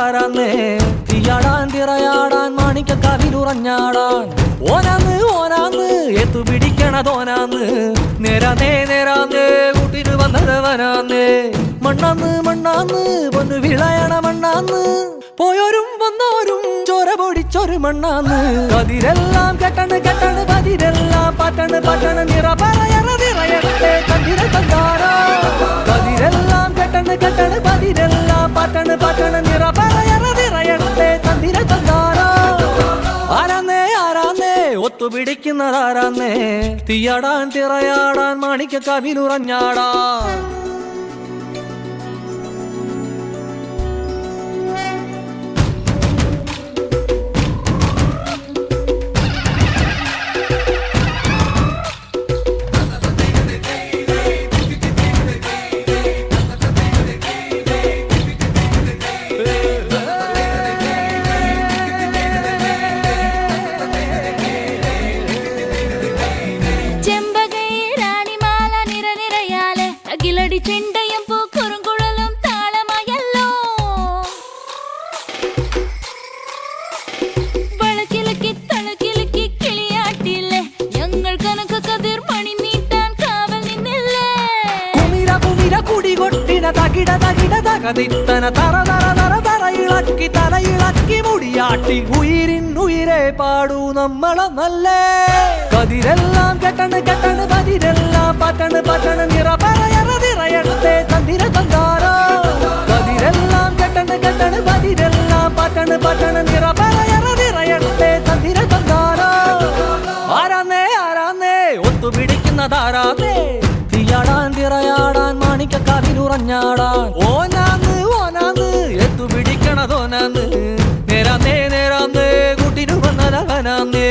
താരാന്നേ തീയാടാൻ തിറയാടാൻ മാണിക്ക കവിലുറഞ്ഞാടാൻ ഓനാന്ന് ഓനാന്ന് എത്തു പിടിക്കണതോനാന്ന് നേരാന്നേ നേരാന്നേ കൂട്ടിന് വന്നതവനാന്നേ മണ്ണാന്ന് മണ്ണാന്ന് പൊന്നു വിളയണ മണ്ണാന്ന് പോയോരും വന്നോരും ചോര പൊടിച്ചൊരു മണ്ണാന്ന് കതിരെല്ലാം കെട്ടണ് കെട്ടണ് പതിരെല്ലാം പട്ടണ് പട്ടണ് നിറ പറയറ നിറയട്ടെ കതിര തന്താരോ കതിരെല്ലാം കെട്ടണ് കെട്ടണ് പതിരെല്ലാം പട്ടണ് പട്ടണ് നിറ പറയറ നിറയട്ടെ തന്തിര തന്താരോ ആരാന്നേ ആരാന്നേ ഒത്തുപിടിക്കുന്നതാരാന്നേ തീയാടാൻ തിറയാടാൻ മാണിക്ക കവിലുറഞ്ഞാടാൻ ചെണ്ടയും പൂക്കുറുങ്കുഴലും താളമായല്ലോ വളക്കിലക്കി തളക്കിലക്കി കിളിയാട്ടില്ലേ ഞങ്ങൾ കനക കതിർ മണി നീട്ടാൻ കാവൽ നിന്നില്ലേ കുമിര കുമിര കുടി കൊട്ടിന തകിട തകിട തകതിത്തന തറ തറ തറ തറ ഇളക്കി തല ഇളക്കി മുടിയാട്ടി ഉയിരിനുയിരെ പാടൂ നമ്മളൊന്നല്ലേ കതിരെല്ലാം കെട്ടണ് കെട്ടണ് പതിരെല്ലാം പട്ടണ് പട്ടണ് നിറ പറയറ നിറയട്ടെ തന്തിര തന്താരോ കതിരെല്ലാം കെട്ടണ് കെട്ടണ് പതിരെല്ലാം പട്ടണ് പട്ടണ് നിറ പറയറ നിറയട്ടെ തന്തിര തന്താരോ ആരാന്നേ ആരാന്നേ ഒത്തുപിടിക്കുന്നതാരാന്നേ തീയാടാൻ തിറയാടാൻ മാണിക്ക കവിലുറഞ്ഞാടാൻ ഓനാന്ന് ഓനാന്ന് എത്തു പിടിക്കണതോനാന്ന് നേരാന്നേ നേരാന്നേ കൂട്ടിനു വന്നതവനാന്നേ